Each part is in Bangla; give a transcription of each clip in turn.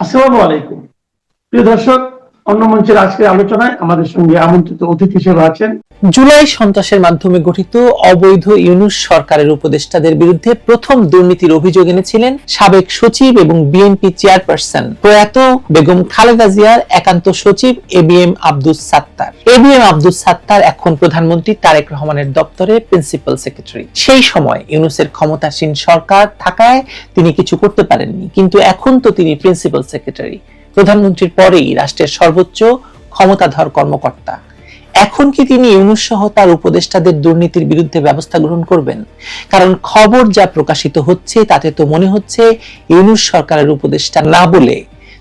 আসসালামু আলাইকুম প্রিয় দর্শক, অন্য মঞ্চের আজকের আলোচনায় আমাদের সঙ্গে আমন্ত্রিত অতিথি হিসেবে আছেন জুলাই সন্ত্রাসের মাধ্যমে গঠিত অবৈধ ইউনূস সরকারের উপদেষ্টাদের বিরুদ্ধে প্রথম দুর্নীতির অভিযোগ এনেছিলেন সাবেক সচিব এবং বিএনপি চেয়ারপারসন প্রয়াত বেগম খালেদা জিয়ার একান্ত সচিব এবিএম আব্দুস সাত্তার। এবিএম আব্দুস সাত্তার এখন প্রধানমন্ত্রী তারেক রহমানের দপ্তরে প্রিন্সিপাল সেক্রেটারি। সেই সময় ইউনূসের ক্ষমতাসীন সরকার থাকায় তিনি কিছু করতে পারেননি, কিন্তু এখন তো তিনি প্রিন্সিপাল সেক্রেটারি, প্রধানমন্ত্রীর পরেই রাষ্ট্রের সর্বোচ্চ ক্ষমতাধর কর্মকর্তা। এখন কি তিনি ইউনূস সহ তার উপদেষ্টাদের দুর্নীতির বিরুদ্ধে ব্যবস্থা গ্রহণ করবেন? কারণ খবর যা প্রকাশিত হচ্ছে তাতে তো মনে হচ্ছে ইউনূস সরকারের উপদেষ্টা না বলে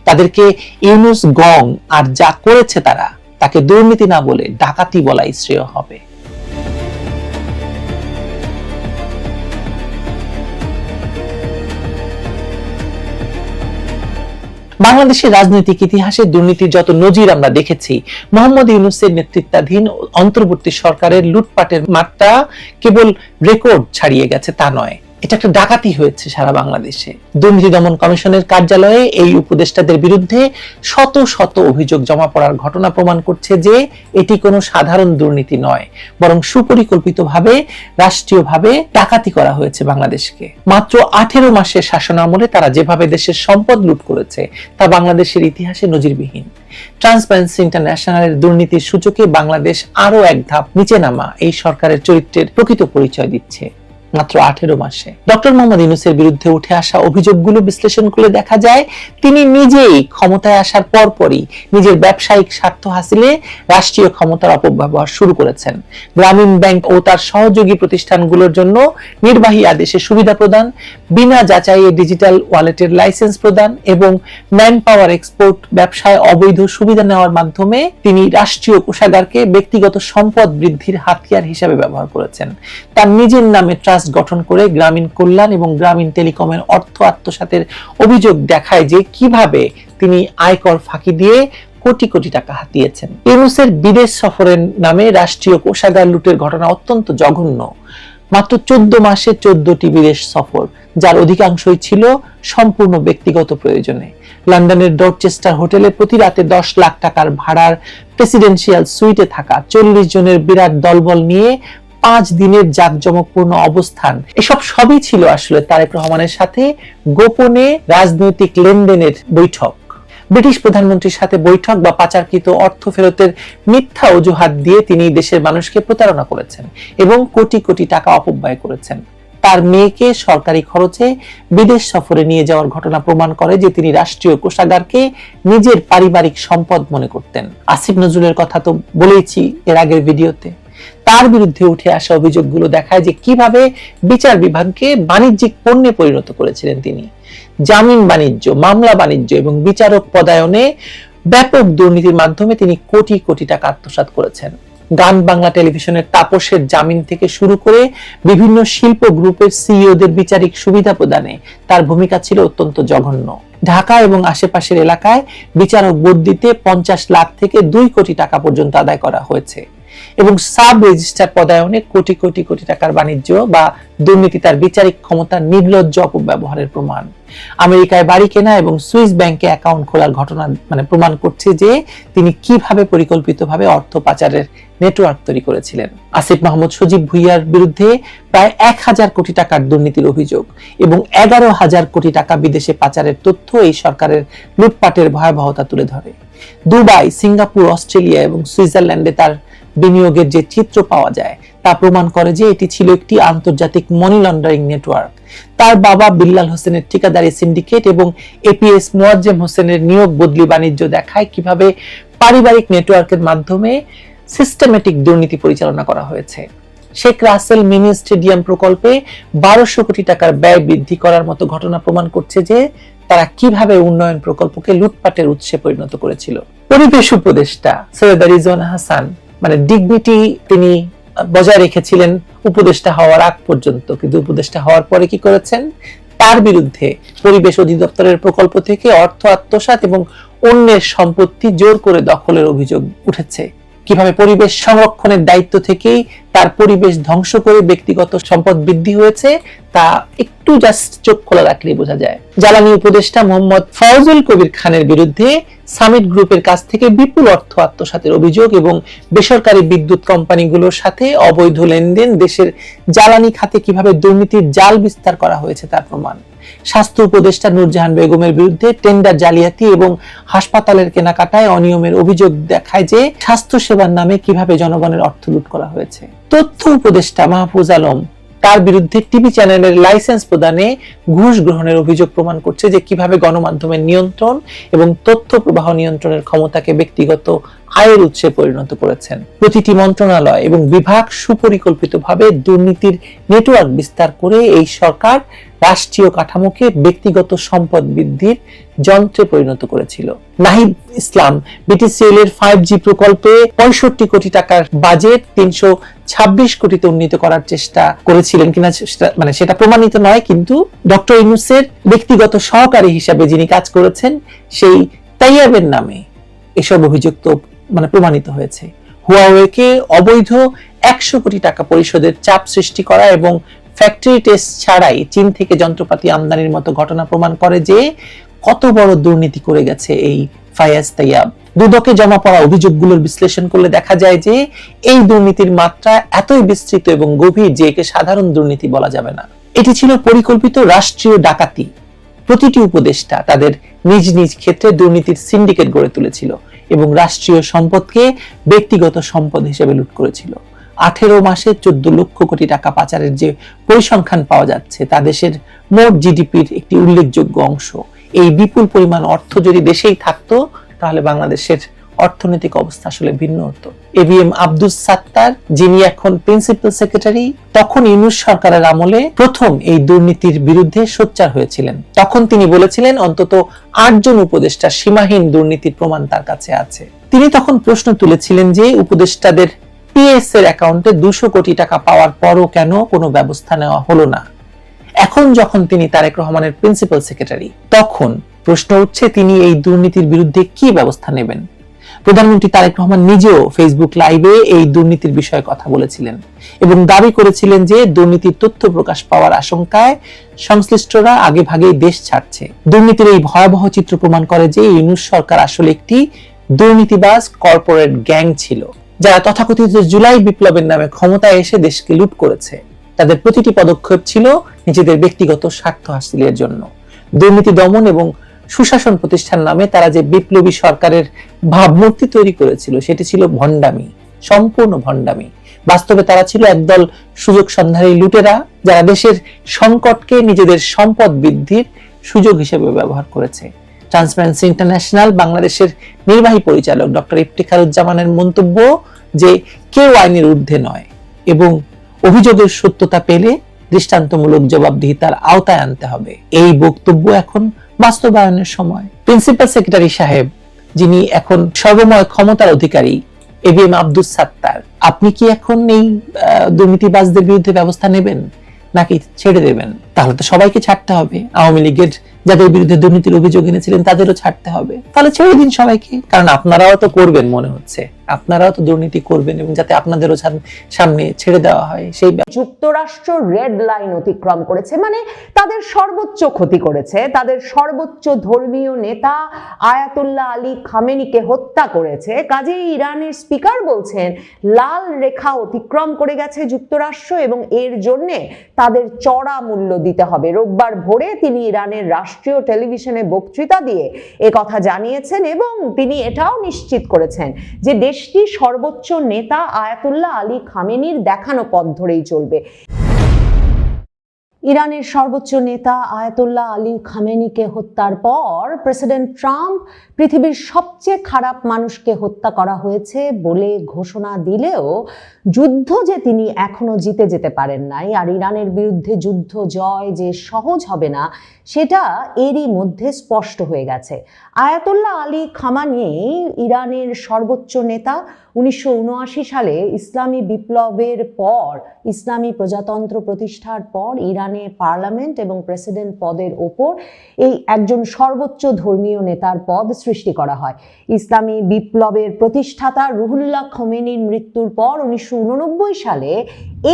তাদেরকে ইউনূস গং আর যা করেছে তাকে দুর্নীতি না বলে ডাকাতি বলাই শ্রেয় হবে। বাংলাদেশের রাজনৈতিক ইতিহাসে দুর্নীতির যত নজির আমরা দেখেছি, মোহাম্মদ ইউনূসের নেতৃত্বাধীন অন্তর্বর্তী সরকারের লুটপাটের মাত্রা কেবল রেকর্ড ছাড়িয়ে গেছে তা নয়, এটা একটা ডাকাতি হয়েছে সারা বাংলাদেশে। দুর্নীতি দমন কমিশনের কার্যালয়ে এই উপদেষ্টাদের বিরুদ্ধে শত শত অভিযোগ জমা পড়ার ঘটনা প্রমাণ করছে যে এটি কোনো সাধারণ দুর্নীতি নয়, বরং সুপরিকল্পিতভাবে রাষ্ট্রীয়ভাবে ডাকাতি করা হয়েছে বাংলাদেশকে। মাত্র 18 মাসের শাসনামলে তারা যেভাবে দেশের সম্পদ লুট করেছে তা বাংলাদেশের ইতিহাসে নজিরবিহীন। ট্রান্সপারেন্সি ইন্টারন্যাশনালের দুর্নীতির সূচকে বাংলাদেশ আরো এক ধাপ নিচে নামা এই সরকারের চরিত্রের প্রকৃত পরিচয় দিচ্ছে। মাত্র 18 মাসে ডক্টর মোহাম্মদ ইউনূসের বিরুদ্ধে উঠে আসা অভিযোগগুলো বিশ্লেষণ করে দেখা যায় তিনি নিজেই ক্ষমতায় আসার পরপরই নিজের ব্যবসায়িক স্বার্থ হাসিলে রাষ্ট্রীয় ক্ষমতার অপব্যবহার শুরু করেছেন। গ্রামীণ ব্যাংক ও তার সহযোগী প্রতিষ্ঠানগুলোর জন্য নির্বাহী আদেশে সুবিধা প্রদান, বিনা যাচাইয়ে ডিজিটাল ওয়ালেটের লাইসেন্স প্রদান এবং ম্যান পাওয়ার এক্সপোর্ট ব্যবসায় অবৈধ সুবিধা নেওয়ার মাধ্যমে তিনি রাষ্ট্রীয় কোষাগারকে ব্যক্তিগত সম্পদ বৃদ্ধির হাতিয়ার হিসেবে ব্যবহার করেছেন। তার নিজের নামে ট্রাস্ট গঠন করে গ্রামীণ কল্যাণ এবং গ্রামীণ টেলিকমের অর্থ আত্মসাতের অভিযোগ দেখায় যে কিভাবে তিনি আয়কর ফাঁকি দিয়ে কোটি কোটি টাকা হাতিয়েছেন। ইউনূসের বিদেশ সফরের নামে রাষ্ট্রীয় কোষাগার লুটের ঘটনা অত্যন্ত জঘন্য। মাত্র 14 মাসে 14টি বিদেশ সফর, যার অধিকাংশই ছিল সম্পূর্ণ ব্যক্তিগত প্রয়োজনে। লন্ডনের ডরচেস্টার হোটেলে প্রতি রাতে 10 লাখ টাকার ভাড়ার প্রেসিডেন্সিয়াল সুইটে থাকা 40 জনের বিরাট দলবল নিয়ে 5 দিনের জাঁকজমকপূর্ণ অবস্থান, এসব সবই ছিল আসলে তারেক রহমানের সাথে গোপনে রাজনৈতিক লেনদেনের বৈঠক। ব্রিটিশ প্রধানমন্ত্রীর সাথে বৈঠক বা পাচারকৃত অর্থ ফেরতের মিথ্যা অজুহাত দিয়ে তিনি দেশের মানুষকে প্রতারণা করেছেন এবং কোটি কোটি টাকা অপব্যয় করেছেন। তার মেয়েকে সরকারি খরচে বিদেশ সফরে নিয়ে যাওয়ার ঘটনা প্রমাণ করে যে তিনি রাষ্ট্রীয় কোষাগারকে নিজের পারিবারিক সম্পদ মনে করতেন। আসিফ নজরুলের কথা তো বলেইছি এর আগের ভিডিওতে। তার বিরুদ্ধে উঠে আসা অভিযোগগুলো দেখায় যে কিভাবে বিচার বিভাগকে বাণিজ্যিক পণ্যে পরিণত করেছিলেন তিনি। জামিন বাণিজ্য, মামলা বাণিজ্য এবং বিচারক পদায়নে ব্যাপক দুর্নীতির মাধ্যমে তিনি কোটি কোটি টাকা আত্মসাৎ করেছেন। গান বাংলা টেলিভিশনের তাপসের জামিন থেকে শুরু করে বিভিন্ন শিল্প গ্রুপের সিইওদের বিচারিক সুবিধা প্রদানে তার ভূমিকা ছিল অত্যন্ত জঘন্য। ঢাকা এবং আশেপাশের এলাকায় বিচারক বদলিতে 50 লাখ থেকে 2 কোটি টাকা পর্যন্ত আদায় করা হয়েছে এবং সাব রেজিস্ট্রার পদায়নে কোটি কোটি কোটি টাকার বাণিজ্য বা দুর্নীতি তার বিচারিক ক্ষমতার নির্লজ্জ অপব্যবহারের প্রমাণ। আমেরিকায় বাড়ি কেনা এবং সুইস ব্যাংকে অ্যাকাউন্ট খোলার ঘটনা প্রমাণ করছে যে তিনি কিভাবে পরিকল্পিতভাবে অর্থ পাচারের নেটওয়ার্ক তৈরি করেছিলেন। আসিফ মাহমুদ সজীব ভুইয়ার বিরুদ্ধে প্রায় 1000 কোটি টাকার দুর্নীতির অভিযোগ এবং 11,000 কোটি টাকা বিদেশে পাচারের তথ্য এই সরকারের লুটপাটের ভয়াবহতা তুলে ধরে। দুবাই, সিঙ্গাপুর, অস্ট্রেলিয়া এবং সুইজারল্যান্ডে তার বিনিয়োগের যে চিত্র পাওয়া যায় তা প্রমাণ করে যে এটি ছিল একটি আন্তর্জাতিক মানি লন্ডারিং নেটওয়ার্ক। তার বাবা বিল্লাল হোসেনের ঠিকাদারি সিন্ডিকেট এবং এপিএস মোয়াজ্জেম হোসেনের নিয়োগ বদলি বাণিজ্য দেখায় কিভাবে পারিবারিক নেটওয়ার্কের মাধ্যমে সিস্টেমেটিক দুর্নীতি পরিচালনা করা হয়েছে। শেখ রাসেল মিনি স্টেডিয়াম প্রকল্পে 1200 কোটি টাকার ব্যয় বৃদ্ধি করার মতো ঘটনা প্রমাণ করছে যে তারা কিভাবে উন্নয়ন প্রকল্পকে লুটপাটের উৎসে পরিণত করেছিল। পরিবেশ উপদেষ্টা সৈয়দা রিজওয়ানা হাসান ডিগনিটি তিনি বজায় রেখেছিলেন উপদেষ্টা হওয়ার আগ পর্যন্ত, কিন্তু উপদেষ্টা হওয়ার পরে কি করেছেন? তার বিরুদ্ধে পরিবেশ অধিদপ্তরের প্রকল্প থেকে অর্থ আত্মসাৎ এবং অন্যের সম্পত্তি জোর করে দখলের অভিযোগ উঠেছে। কিভাবে পরিবেশ সংরক্ষণের দায়িত্ব থেকেই তার পরিবেশ ধ্বংস করে ব্যক্তিগত সম্পদ বৃদ্ধি হয়েছে তা একটু জাস্ট চোখ খোলা রাখলেই বোঝা যায়। জ্বালানি উপদেষ্টা মোহাম্মদ ফয়জুল কবির খানের বিরুদ্ধে সামিট গ্রুপের কাছ থেকে বিপুল অর্থ আত্মসাতের অভিযোগ এবং বেসরকারি বিদ্যুৎ কোম্পানিগুলোর সাথে অবৈধ লেনদেন, দেশের জ্বালানি খাতে কিভাবে দুর্নীতির জাল বিস্তার করা হয়েছে তার প্রমাণ। স্বাস্থ্য উপদেষ্টা নূরজাহান বেগমের বিরুদ্ধে টেন্ডার জালিয়াতি এবং হাসপাতালের কেনাকাটায় অনিয়মের অভিযোগ দেখায় যে স্বাস্থ্য সেবার নামে কিভাবে জনগণের অর্থ লুট করা হয়েছে। তথ্য উপদেষ্টা মাহফুজ আলম, তার বিরুদ্ধে টিভি চ্যানেলের লাইসেন্স প্রদানে ঘুষ গ্রহণের অভিযোগ প্রমাণ করছে যে কিভাবে গণমাধ্যমের নিয়ন্ত্রণ এবং তথ্য প্রবাহ নিয়ন্ত্রণের ক্ষমতাকে ব্যক্তিগত আয়ের উৎসে পরিণত করেছেন। প্রতিটি মন্ত্রণালয় এবং বিভাগ সুপরিকল্পিতভাবে দুর্নীতির নেটওয়ার্ক বিস্তার করে এই সরকার রাষ্ট্রীয় কাঠামোকে ব্যক্তিগত সম্পদ বৃদ্ধির যন্ত্রে পরিণত করেছিল। নাহিদ ইসলাম বিটিসিএল এর 5G প্রকল্পে 65 কোটি টাকার বাজেট 326 কোটিতে উন্নীত করার চেষ্টা করেছিলেন কিনা সেটা প্রমাণিত নয়, কিন্তু ডক্টর ইউনূসের ব্যক্তিগত সহকারী হিসাবে যিনি কাজ করেছেন সেই তাইয়াবের নামে এসব অভিযোগ তো প্রমাণিত হয়েছে। হুয়াওয়েকে অবৈধ 100 কোটি টাকা পরিশোধের চাপ সৃষ্টি করা এবং ফ্যাক্টরি টেস্ট ছাড়াই চীন থেকে যন্ত্রপাতি আমদানির মতো ঘটনা প্রমাণ করে যে কত বড় দুর্নীতি করে গেছে এই ফায়াজ তাইয়াব। দুদকে জমা পড়া অভিযোগগুলোর বিশ্লেষণ করলে দেখা যায় যে এই দুর্নীতির মাত্রা এতই বিস্তৃত এবং গভীর যে একে সাধারণ দুর্নীতি বলা যাবে না। এটি ছিল পরিকল্পিত রাষ্ট্রীয় ডাকাতি। প্রতিটি উপদেষ্টা তাদের নিজ নিজ ক্ষেত্রে দুর্নীতির সিন্ডিকেট গড়ে তুলেছিল এবং রাষ্ট্রীয় সম্পদকে ব্যক্তিগত সম্পদ হিসেবে লুট করেছিল। 18 মাসে 14 লক্ষ কোটি টাকা পাচারের যে পরিসংখ্যান পাওয়া যাচ্ছে তা দেশের মোট জিডিপির একটি উল্লেখযোগ্য অংশ। এই বিপুল পরিমাণ অর্থ যদি দেশেই থাকতো তাহলে বাংলাদেশের অর্থনৈতিক অবস্থা আসলে ভিন্ন হতো। এবিএম আব্দুস সাত্তার, যিনি এখন প্রিন্সিপাল সেক্রেটারি, তখন ইউনূস সরকারের আমলে প্রথম এই দুর্নীতির বিরুদ্ধে সোচ্চার হয়েছিলেন। তখন তিনি বলেছিলেন অন্তত 8 জন উপদেষ্টা সীমাহীন দুর্নীতির প্রমাণ তার কাছে আছে। তিনি তখন প্রশ্ন তুলেছিলেন যে উপদেষ্টাদের পিএস এর অ্যাকাউন্টে 200 কোটি টাকা পাওয়ার পরও কেন কোনো ব্যবস্থা নেওয়া হলো না। এখন যখন তিনি তারেক রহমানের প্রিন্সিপাল সেক্রেটারি, তখন প্রশ্ন উঠছে তিনি এই দুর্নীতির বিরুদ্ধে কি ব্যবস্থা নেবেন। প্রধানমন্ত্রী তারেক রহমান নিজেও ফেসবুক লাইভে এই দুর্নীতির বিষয়ে কথা বলেছিলেন এবং দাবি করেছিলেন যে দুর্নীতির তথ্য প্রকাশ পাওয়ার আশঙ্কায় সংশ্লিষ্টরা আগে ভাগেই দেশ ছাড়ছে। দুর্নীতির এই ভয়াবহ চিত্র প্রমাণ করে যে ইউনূস সরকার আসলে একটি দুর্নীতিবাজ কর্পোরেট গ্যাং ছিল, যারা তথাকথিত জুলাই বিপ্লবের নামে ক্ষমতায় এসে দেশকে লুট করেছে। তাদের প্রতিটি পদক্ষেপ ছিল নিজেদের ব্যক্তিগত স্বার্থ হাসিলের জন্য। দুর্নীতি দমন এবং সুশাসন প্রতিষ্ঠান নামে তারা যে বিপ্লবী সরকারের ভাবমূর্তি তৈরি করেছিল সেটি ছিল ভণ্ডামি, সম্পূর্ণ ভণ্ডামি। বাস্তবে তারা ছিল একদল সুযোগ সন্ধানী লুটেরা যারা দেশের সংকটকে নিজেদের সম্পদ বৃদ্ধির সুযোগ হিসেবে ব্যবহার করেছে। ট্রান্সপারেন্সি ইন্টারন্যাশনাল বাংলাদেশের নির্বাহী পরিচালক ডক্টর ইফতিখারুজ্জামানের মন্তব্য যে কেউ আইনের ঊর্ধ্বে নয় এবং অভিযোগের সত্যতা পেলে দৃষ্টান্তমূলক জবাবদিহিতার আওতায় আনতে হবে, এই বক্তব্য এখন বাস্তবায়নের সময়। প্রিন্সিপাল সেক্রেটারি সাহেব, যিনি এখন সর্বময় ক্ষমতার অধিকারী, এবিএম আব্দুস সাত্তার, আপনি কি এখন এই দুর্নীতিবাজদের বিরুদ্ধে ব্যবস্থা নেবেন নাকি ছেড়ে দেবেন? তাহলে তো সবাইকে ছাড়তে হবে। আওয়ামী লীগের যাদের বিরুদ্ধে দুর্নীতির অভিযোগ এনেছিলেন তাদেরও ছাড়তে হবে। তাহলে ছেড়ে দিন সবাইকে, কারণ আপনারাও তো করবেন, মনে হচ্ছে আপনারাও তো দুর্নীতি করবেন এবং যাতে আপনাদেরও সামনে ছেড়ে দেওয়া হয় সেই। যুক্তরাষ্ট্র রেড লাইন অতিক্রম করেছে, মানে তাদের সর্বোচ্চ ক্ষতি করেছে। তাদের সর্বোচ্চ ধর্মীয় নেতা আয়াতুল্লাহ আলী খামেনিকে হত্যা করেছে। কাজেই ইরানের স্পিকার বলছেন লাল রেখা অতিক্রম করে গেছে যুক্তরাষ্ট্র এবং এর জন্য তাদের চড়া মূল্য দিতে হবে। রোববার ভোরে তিনি ইরানের রাষ্ট্রীয় টেলিভিশনে বক্তৃতা দিয়ে একথা জানিয়েছেন এবং তিনি এটাও নিশ্চিত করেছেন যে দেশটির সর্বোচ্চ নেতা আয়াতুল্লাহ আলী খামেনির দেখানো পথ ধরেই চলবে। ইরানের সর্বোচ্চ নেতা আয়াতুল্লাহ আলী খামেনিকে হত্যার পর প্রেসিডেন্ট ট্রাম্প পৃথিবীর সবচেয়ে খারাপ মানুষকে হত্যা করা হয়েছে বলে ঘোষণা দিলেও যুদ্ধ যে তিনি এখনো জিতে যেতে পারেন নাই আর ইরানের বিরুদ্ধে যুদ্ধ জয় যে সহজ হবে না সেটা এরই মধ্যে স্পষ্ট হয়ে গেছে। আয়াতুল্লাহ আলী খামেনি ইরানের সর্বোচ্চ নেতা 1979 সালে ইসলামী বিপ্লবের পর, ইসলামী প্রজাতন্ত্র প্রতিষ্ঠার পর ইরানে পার্লামেন্ট এবং প্রেসিডেন্ট পদের ওপর এই একজন সর্বোচ্চ ধর্মীয় নেতার পদ সৃষ্টি করা হয়। ইসলামী বিপ্লবের প্রতিষ্ঠাতা রুহুল্লাহ খোমেনির মৃত্যুর পর 1989 সালে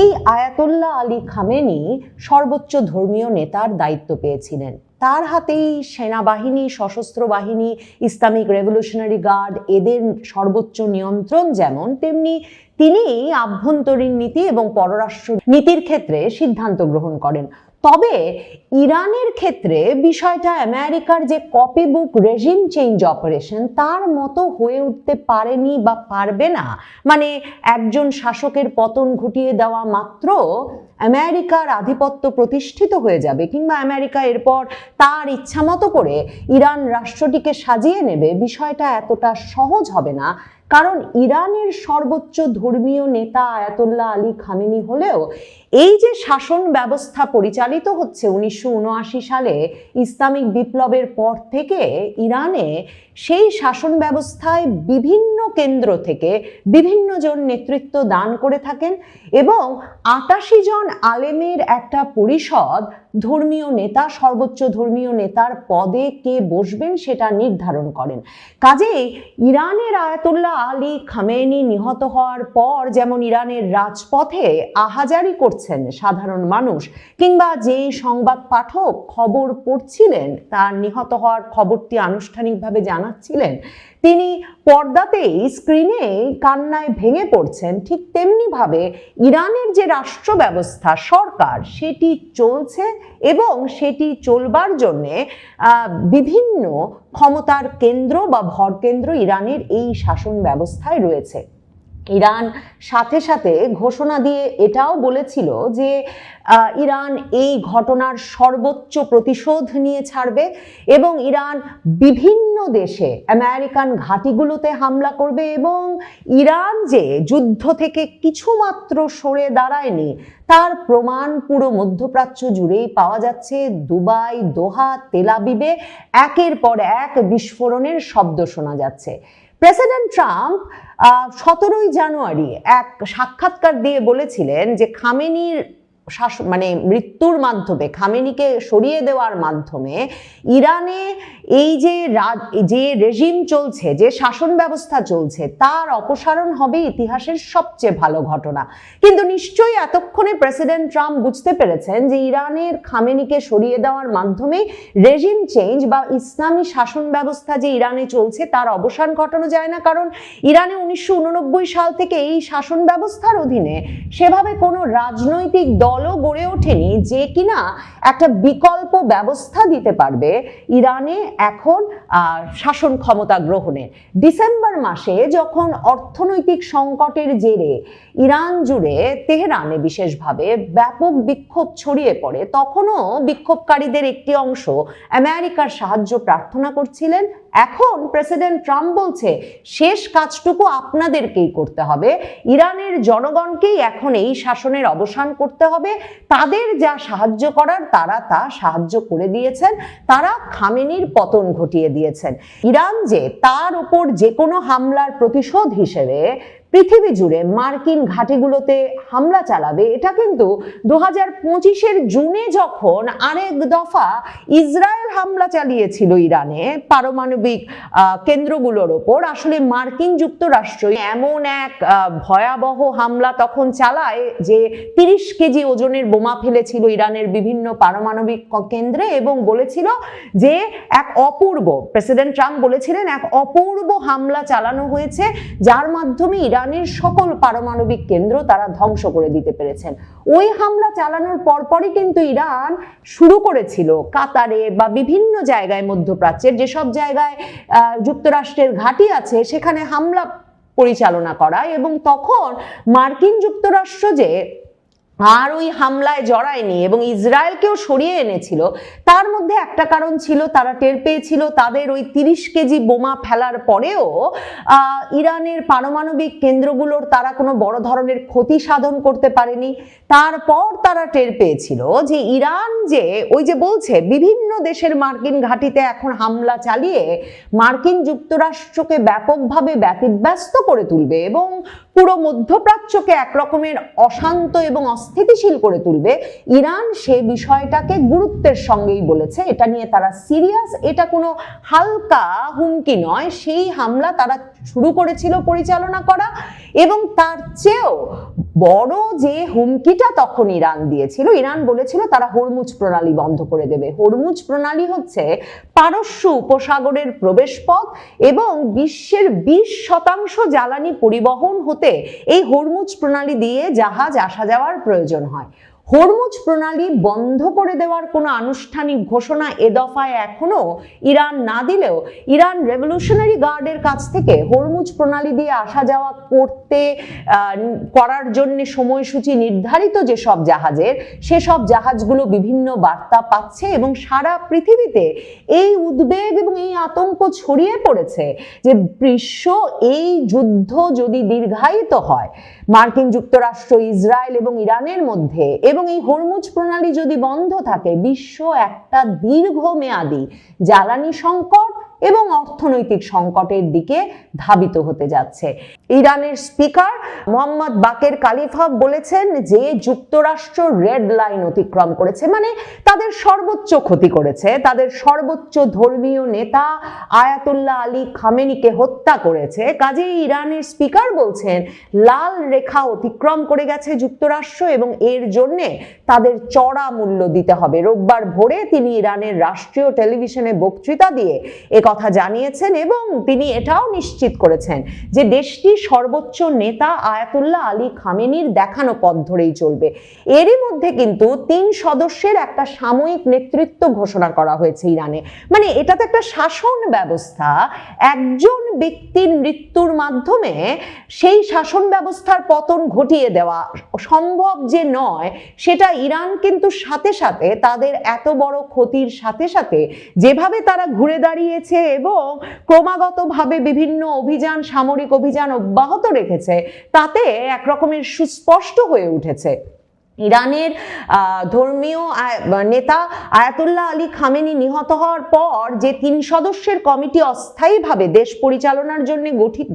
এই আয়াতুল্লাহ আলী খামেনি সর্বোচ্চ ধর্মীয় নেতার দায়িত্ব পেয়েছিলেন। তার হাতেই সেনাবাহিনী, সশস্ত্র বাহিনী, ইসলামিক রেভলিউশনারি গার্ড এদের সর্বোচ্চ নিয়ন্ত্রণ যেমন, তেমনি তিনি আভ্যন্তরীণ নীতি এবং পররাষ্ট্র নীতির ক্ষেত্রে সিদ্ধান্ত গ্রহণ করেন। তবে ইরানের ক্ষেত্রে বিষয়টা আমেরিকার যে কপি বুক রেজিম চেঞ্জ অপারেশন তার মতো হয়ে উঠতে পারেনি বা পারবে না। মানে একজন শাসকের পতন ঘটিয়ে দেওয়া মাত্র আমেরিকার আধিপত্য প্রতিষ্ঠিত হয়ে যাবে, কিংবা আমেরিকা এরপর তার ইচ্ছামতো করে ইরান রাষ্ট্রটিকে সাজিয়ে নেবে, বিষয়টা এতটা সহজ হবে না। কারণ ইরানের সর্বোচ্চ ধর্মীয় নেতা আয়াতুল্লাহ আলী খামেনি হলেও এই যে শাসন ব্যবস্থা পরিচালিত হচ্ছে 1979 সালে ইসলামিক বিপ্লবের পর থেকে ইরানে, সেই শাসন ব্যবস্থায় বিভিন্ন কেন্দ্র থেকে বিভিন্ন জন নেতৃত্ব দান করে থাকেন এবং 88 জন আলেমের একটা পরিষদ ধর্মীয় নেতা, সর্বোচ্চ ধর্মীয় নেতার পদে কে বসবেন সেটা নির্ধারণ করেন। কাজেই ইরানের আয়াতুল্লাহ আলী খামেনি নিহত হওয়ার পর যেমন ইরানের রাজপথে আহাজারি করছেন সাধারণ মানুষ, কিংবা যেই সংবাদ পাঠক খবর পড়ছিলেন তার নিহত হওয়ার খবরটি আনুষ্ঠানিকভাবে জানাচ্ছিলেন, তিনি পর্দাতেই স্ক্রিনে কান্নায় ভেঙে পড়ছেন, ঠিক তেমনি ভাবে ইরানের যে রাষ্ট্র ব্যবস্থা, সরকার, সেটি চলছে এবং সেটি চলবার জন্যে বিভিন্ন ক্ষমতার কেন্দ্র বা ভরকেন্দ্র ইরানের এই শাসন ব্যবস্থায় রয়েছে। ইরান সাথে সাথে ঘোষণা দিয়ে এটাও বলেছিল যে ইরান এই ঘটনার সর্বোচ্চ প্রতিশোধ নিয়ে ছাড়বে এবং ইরান বিভিন্ন দেশে আমেরিকান ঘাঁটিগুলোতে হামলা করবে, এবং ইরান যে যুদ্ধ থেকে কিছুমাত্র সরে দাঁড়ায়নি তার প্রমাণ পুরো মধ্যপ্রাচ্য জুড়েই পাওয়া যাচ্ছে। দুবাই, দোহা, তেল আবিবে একের পর এক বিস্ফোরণের শব্দ শোনা যাচ্ছে। প্রেসিডেন্ট ট্রাম্প 17 জানুয়ারি এক সাক্ষাৎকার দিয়ে বলেছিলেন যে খামেনির মৃত্যুর মাধ্যমে, খামেনিকে সরিয়ে দেওয়ার মাধ্যমে ইরানে এই যে রেজিম চলছে, যে শাসন ব্যবস্থা চলছে, তার অপসারণ হবে ইতিহাসের সবচেয়ে ভালো ঘটনা। কিন্তু নিশ্চয়ই এতক্ষণে প্রেসিডেন্ট ট্রাম্প বুঝতে পেরেছেন যে ইরানের খামেনিকে সরিয়ে দেওয়ার মাধ্যমে রেজিম চেঞ্জ বা ইসলামী শাসন ব্যবস্থা যে ইরানে চলছে তার অবসান ঘটানো যায় না। কারণ ইরানে 1989 সাল থেকে এই শাসন ব্যবস্থার অধীনে সেভাবে কোনো রাজনৈতিক দলও গড়ে ওঠেনি যে কিনা একটা বিকল্প ব্যবস্থা দিতে পারবে ইরানে এখন শাসন ক্ষমতা গ্রহণে। ডিসেম্বর মাসে যখন অর্থনৈতিক সংকটের জেরে ইরান জুড়ে, তেহরানে বিশেষভাবে ব্যাপক বিক্ষোভ ছড়িয়ে পড়ে, তখনও বিক্ষোভকারীদের একটি অংশ আমেরিকার সাহায্য প্রার্থনা করছিলেন। এখন প্রেসিডেন্ট ট্রাম্প বলছে শেষ কাজটুকু আপনাদেরকেই করতে হবে, ইরানের জনগণকেই এখন এই শাসনের অবসান করতে হবে। তাদের যা সাহায্য করার তারা তা সাহায্য করে দিয়েছেন, তারা খামেনির পতন ঘটিয়ে দিয়েছেন। ইরান যে তার উপর যে কোনো হামলার প্রতিশোধ হিসেবে পৃথিবী জুড়ে মার্কিন ঘাঁটিগুলোতে হামলা চালাবে, এটা কিন্তু 2025 জুনে যখন আরেক দফা ইসরায়েল হামলা চালিয়েছিল ইরানে পারমাণবিক কেন্দ্রগুলোর ওপর, আসলে মার্কিন যুক্তরাষ্ট্র এমন এক ভয়াবহ হামলা তখন চালায় যে 30 কেজি ওজনের বোমা ফেলেছিল ইরানের বিভিন্ন পারমাণবিক কেন্দ্রে এবং বলেছিল যে প্রেসিডেন্ট ট্রাম্প বলেছিলেন এক অপূর্ব হামলা চালানো হয়েছে, যার মাধ্যমে ইরানের সকল পারমাণবিক কেন্দ্র তারা ধ্বংস করে দিতে পেরেছেন। ওই হামলা চালানোর পরপরই কিন্তু ইরান শুরু করেছিল কাতারে বা বিভিন্ন জায়গায় মধ্যপ্রাচ্যের যেসব জায়গায় যুক্তরাষ্ট্রের ঘাঁটি আছে সেখানে হামলা পরিচালনা করা, এবং তখন মার্কিন যুক্তরাষ্ট্র যে আর ওই হামলায় জড়ায়নি এবং ইসরায়েলকেও সরিয়ে এনেছিল, তার মধ্যে একটা কারণ ছিল, তারা টের পেয়েছিল তাদের ওই 30 কেজি বোমা ফেলার পরেও ইরানের পারমাণবিক কেন্দ্রগুলোর তারা কোনো বড় ধরনের ক্ষতি সাধন করতে পারেনি। তারপর তারা টের পেয়েছিল যে ইরান যে ওই যে বলছে বিভিন্ন দেশের মার্কিন ঘাঁটিতে এখন হামলা চালিয়ে মার্কিন যুক্তরাষ্ট্রকে ব্যাপকভাবে ব্যতিব্যস্ত করে তুলবে এবং পুরো মধ্যপ্রাচ্যকে একরকমের অশান্ত এবং অস্থিতিশীল করে তুলবে, ইরান সে বিষয়টাকে গুরুত্বের সঙ্গেই বলেছে। এটা নিয়ে তারা সিরিয়াস, এটা কোনো হালকা হুমকি নয়। সেই হামলা তারা শুরু করেছিল পরিচালনা করা, এবং তার চেয়েও বড় যে হুমকিটা তখন ইরান দিয়েছিল, ইরান বলেছিল তারা হরমুজ প্রণালী বন্ধ করে দেবে। হরমুজ প্রণালী হচ্ছে পারস্য উপসাগরের প্রবেশপথ এবং বিশ্বের 20% জ্বালানি পরিবহন হতে এই হরমুজ প্রণালী দিয়ে জাহাজ আসা যাওয়ার প্রয়োজন হয়। হরমুজ প্রণালী বন্ধ করে দেওয়ার কোনো আনুষ্ঠানিক ঘোষণা এ দফায় এখনো ইরান না দিলেও ইরান রেভলিউশনারি গার্ডের কাছ থেকে হরমুজ প্রণালী দিয়ে আসা যাওয়া করার জন্য সময়সূচি নির্ধারিত যেসব জাহাজের, সেসব জাহাজগুলো বিভিন্ন বার্তা পাচ্ছে এবং সারা পৃথিবীতে এই উদ্বেগ এবং এই আতঙ্ক ছড়িয়ে পড়েছে যে বিশ্ব এই যুদ্ধ যদি দীর্ঘায়িত হয়, মার্কিন যুক্তরাষ্ট্র, ইসরায়েল এবং ইরানের মধ্যে, এবং এই হরমুজ প্রণালী যদি বন্ধ থাকে, বিশ্ব একটা দীর্ঘমেয়াদী জ্বালানি সংকট এবং অর্থনৈতিক সংকটের দিকে ধাবিত হতে যাচ্ছে। ইরানের স্পিকার মোহাম্মদ বাকের কালিফা বলেছেন যে যুক্তরাষ্ট্র রেড লাইন অতিক্রম করেছে, মানে তাদের সর্বোচ্চ ক্ষতি করেছে, তাদের সর্বোচ্চ ধর্মীয় নেতা আয়াতুল্লাহ আলী খামেনিকে হত্যা করেছে। কাজেই ইরানের স্পিকার বলছেন লাল রেখা অতিক্রম করে গেছে যুক্তরাষ্ট্র এবং এর জন্য তাদের চড়া মূল্য দিতে হবে। রোববার ভোরে তিনি ইরানের রাষ্ট্রীয় টেলিভিশনে বক্তৃতা দিয়ে কথা জানিয়েছেন এবং তিনি এটাও নিশ্চিত করেছেন যে দেশটির সর্বোচ্চ নেতা আয়াতুল্লাহ আলী খামেনির দেখানো পথ ধরেই চলবে। এরই মধ্যে কিন্তু 3 সদস্যের একটা সাময়িক নেতৃত্ব ঘোষণা করা হয়েছে ইরানে। মানে এটা তো একটা শাসন ব্যবস্থা, একজন ব্যক্তির মৃত্যুর মাধ্যমে সেই শাসন ব্যবস্থার পতন ঘটিয়ে দেওয়া সম্ভব যে নয়, সেটা ইরান কিন্তু সাথে সাথে তাদের এত বড় ক্ষতির সাথে সাথে যেভাবে তারা ঘুরে দাঁড়িয়েছে এবং ক্রমাগতভাবে বিভিন্ন অভিযান, সামরিক অভিযান অব্যাহত রেখেছে, তাতে একরকমের সুস্পষ্ট হয়ে উঠেছে ইরানের ধর্মীয় নেতা আয়াতুল্লাহ আলী খামেনি নিহত হওয়ার পর যে 3 সদস্যের কমিটি অস্থায়ীভাবে দেশ পরিচালনার জন্য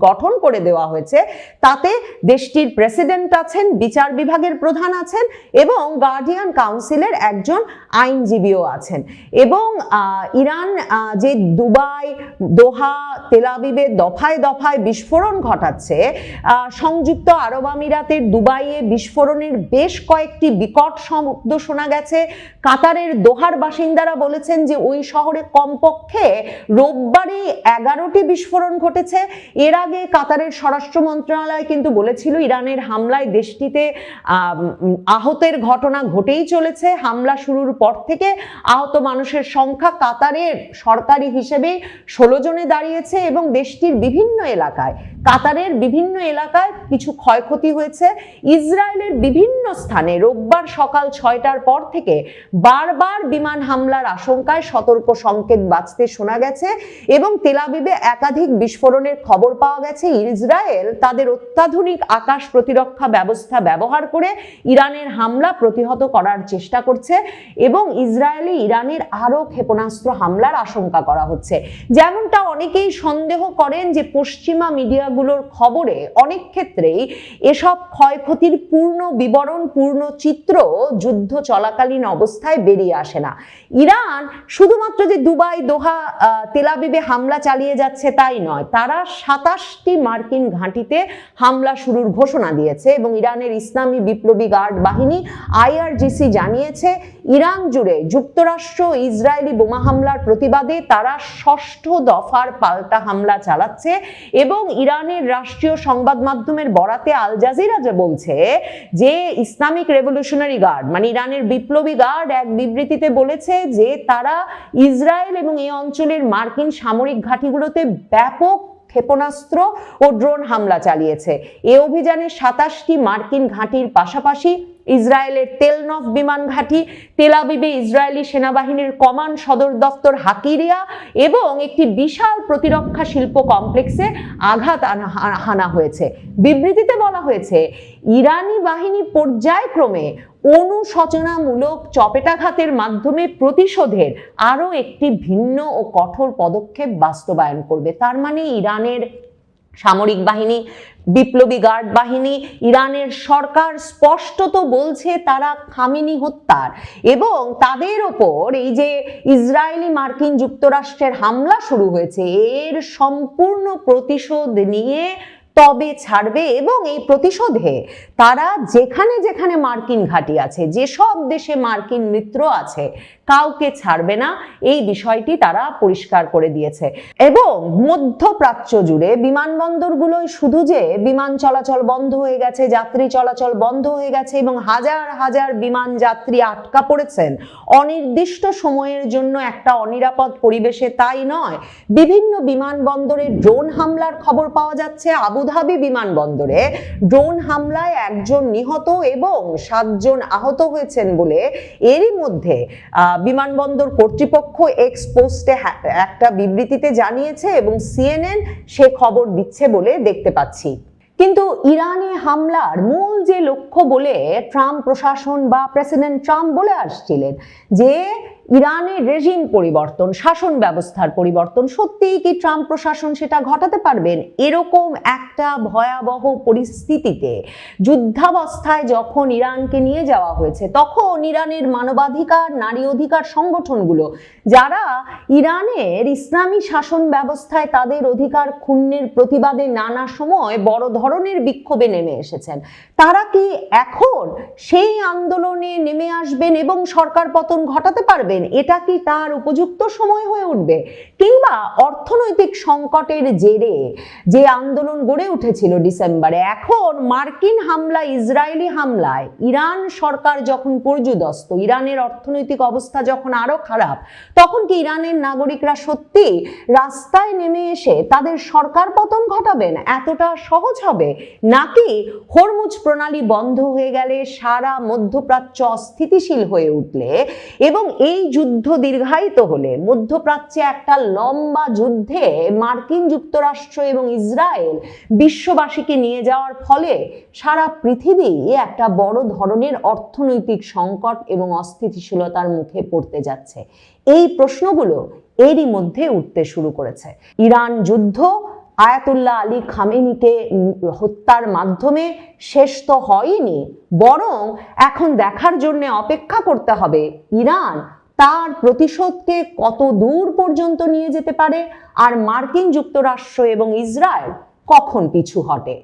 গঠন করে দেওয়া হয়েছে, তাতে দেশটির প্রেসিডেন্ট আছেন, বিচার বিভাগের প্রধান আছেন এবং গার্ডিয়ান কাউন্সিলের একজন আইনজীবীও আছেন। এবং ইরান যে দুবাই, দোহা, তেল আবিবে দফায় দফায় বিস্ফোরণ ঘটাচ্ছে, সংযুক্ত আরব আমিরাতের দুবাইয়ে বিস্ফোরণের বেশ কয়েকটি বিকট শব্দ শোনা গেছে। কাতারের দোহার বাসিন্দারা বলেছেন যে ওই শহরে কমপক্ষে রোববারে 11টি বিস্ফোরণ ঘটেছে। এর আগে কাতারের স্বরাষ্ট্র মন্ত্রণালয় কিন্তু বলেছিল ইরানের হামলায় দেশটিতে আহতের ঘটনা ঘটেই চলেছে। হামলা শুরুর পর থেকে আহত মানুষের সংখ্যা কাতারের সরকারি হিসেবে 16 জনে দাঁড়িয়েছে এবং দেশটির বিভিন্ন এলাকায়, কাতারের বিভিন্ন এলাকায় কিছু ক্ষয়ক্ষতি হয়েছে। ইসরায়েলের বিভিন্ন স্থানে রোববার সকাল 6টার পর থেকে বারবার বিমান হামলার আশঙ্কায় সতর্ক সংকেত বাজতে শোনা গেছে এবং তেল আবিবে একাধিক বিস্ফোরণের খবর পাওয়া গেছে। ইসরায়েল তাদের অত্যাধুনিক আকাশ প্রতিরক্ষা ব্যবস্থা ব্যবহার করে ইরানের হামলা প্রতিহত করার চেষ্টা করছে এবং ইসরায়েলে ইরানের আরো ক্ষেপণাস্ত্র হামলার আশঙ্কা করা হচ্ছে। যেমনটা অনেকেই সন্দেহ করেন যে পশ্চিমা মিডিয়াগুলোর খবরে অনেক ক্ষেত্রেই এসব ক্ষয়ক্ষতির পূর্ণ বিবরণ, পূর্ণ চিত্র যুদ্ধ চলাকালীন অবস্থায় বেরিয়ে আসে না। ইরান শুধুমাত্র যে দুবাই, দোহা, তেল আবিবে হামলা চালিয়ে যাচ্ছে তাই নয়, তারা 27টি মার্কিন ঘাঁটিতে হামলা শুরুর ঘোষণা দিয়েছে এবং ইরানের ইসলামী বিপ্লবী গার্ড বাহিনী IRGC জানিয়েছে ইরান জুড়ে যুক্তরাষ্ট্র ইসরায়েলি বোমা হামলার প্রতিবাদে তারা 6ষ্ঠ দফার পাল্টা হামলা চালাচ্ছে এবং ইরানের রাষ্ট্রীয় সংবাদ মাধ্যমের বরাতে আল জাজিরা যে বলছে যে ইসলামিক রেভলিউশনারি গার্ড মানে ইরানের বিপ্লবী গার্ড এক বিবৃতিতে বলেছে যে তারা ইসরায়েল এবং এই অঞ্চলের মার্কিন সামরিক ঘাঁটিগুলোতে ব্যাপক ক্ষেপণাস্ত্র ও ড্রোন হামলা চালিয়েছে। এই অভিযানে 27টি মার্কিন ঘাঁটির পাশাপাশি ইসরায়েলের তেলনভ বিমান ঘাঁটি, তেল আবিবে ইসরায়েলি সেনাবাহিনীর কমান্ড সদর দপ্তর হাকিরিয়া এবং একটি বিশাল প্রতিরক্ষা শিল্প কমপ্লেক্সে আঘাত হানা হয়েছে। বিবৃতিতে বলা হয়েছে, ইরানি বাহিনী পর্যায়ক্রমে অনুশোচনামূলক চপেটাঘাতের মাধ্যমে প্রতিশোধের আরও একটি ভিন্ন ও কঠোর পদক্ষেপ বাস্তবায়ন করবে। তার মানে ইরানের সামরিক বাহিনী, বিপ্লবী গার্ড বাহিনী, ইরানের সরকার স্পষ্টত বলছে তারা খামেনি হত্যার এবং তাদের ওপর এই যে ইসরায়েলি মার্কিন যুক্তরাষ্ট্রের হামলা শুরু হয়েছে এর সম্পূর্ণ প্রতিশোধ নিয়ে তবে ছাড়বে এবং এই প্রতিশোধে তারা যেখানে যেখানে মার্কিন ঘাঁটি আছে, যেসব দেশে মার্কিন মিত্র আছে, কাউকে ছাড়বে না, এই বিষয়টি তারা পরিষ্কার করে দিয়েছে। এবং মধ্যপ্রাচ্য জুড়ে বিমানবন্দরগুলোয় শুধু যে বিমান চলাচল বন্ধ হয়ে গেছে, যাত্রী চলাচল বন্ধ হয়ে গেছে এবং হাজার হাজার বিমান যাত্রী আটকা পড়েছেন অনির্দিষ্ট সময়ের জন্য একটা অনিরাপদ পরিবেশে, তাই নয়, বিভিন্ন বিমানবন্দরে ড্রোন হামলার খবর পাওয়া যাচ্ছে। আবুধাবি বিমানবন্দরে ড্রোন হামলায় 1 জন নিহত এবং 7 জন আহত হয়েছেন বলে এরই মধ্যে বিমানবন্দর কর্তৃপক্ষ এক্স পোস্টে একটা বিবৃতিতে জানিয়েছে এবং সিএনএন সে খবর দিচ্ছে বলে দেখতে পাচ্ছি। কিন্তু ইরানে হামলার মূল যে লক্ষ্য বলে ট্রাম্প প্রশাসন বা প্রেসিডেন্ট ট্রাম্প বলে আসছিলেন যে ইরানের রেজিম পরিবর্তন, শাসন ব্যবস্থার পরিবর্তন, সত্যিই কি ট্রাম্প প্রশাসন সেটা ঘটাতে পারবেন? এরকম একটা ভয়াবহ পরিস্থিতিতে যুদ্ধাবস্থায় যখন ইরানকে নিয়ে যাওয়া হয়েছে, তখন ইরানের মানবাধিকার, নারী অধিকার সংগঠনগুলো যারা ইরানের ইসলামী শাসন ব্যবস্থায় তাদের অধিকার ক্ষুণ্ণের প্রতিবাদে নানা সময় বড় ধরনের বিক্ষোভে নেমে এসেছেন, তারা কি এখন সেই আন্দোলনে নেমে আসবেন এবং সরকার পতন ঘটাতে পারবেন? এটা কি তার উপযুক্ত সময় হয়ে উঠবে? কিংবা অর্থনৈতিক সংকটের জেরে যে আন্দোলন গড়ে উঠেছিল ডিসেম্বরে, এখন মার্কিন হামলা, ইসরায়েলি হামলায় ইরান সরকার যখন পর্যুদস্ত, ইরানের অর্থনৈতিক অবস্থা যখন আরো খারাপ, তখন কি ইরানের নাগরিকরা সত্যি রাস্তায় নেমে এসে তাদের সরকার পতন ঘটাবেন? এতটা সহজ হবে? নাকি হরমুজ প্রণালী বন্ধ হয়ে গেলে, সারা মধ্যপ্রাচ্য অস্থিতিশীল হয়ে উঠলে এবং এই যুদ্ধ দীর্ঘায়িত হলে, মধ্যপ্রাচ্যে একটা লম্বা যুদ্ধে মার্কিন যুক্তরাষ্ট্র এবং ইসরায়েল বিশ্ববাসীকে নিয়ে যাওয়ার ফলে সারা পৃথিবী একটা বড় ধরনের অর্থনৈতিক সংকট এবং অস্থিতিশীলতার মুখে পড়তে যাচ্ছে। এই প্রশ্নগুলো এরই মধ্যে উঠতে শুরু করেছে। ইরান যুদ্ধ আয়াতুল্লাহ আলী খামেনিকে হত্যার মাধ্যমে শেষ তো হয়নি, বরং এখন দেখার জন্য অপেক্ষা করতে হবে ইরান তার প্রতিশোধকে কত দূর পর্যন্ত নিয়ে যেতে পারে আর মার্কিন যুক্তরাষ্ট্র এবং ইসরায়েল কখন পিছু হটে।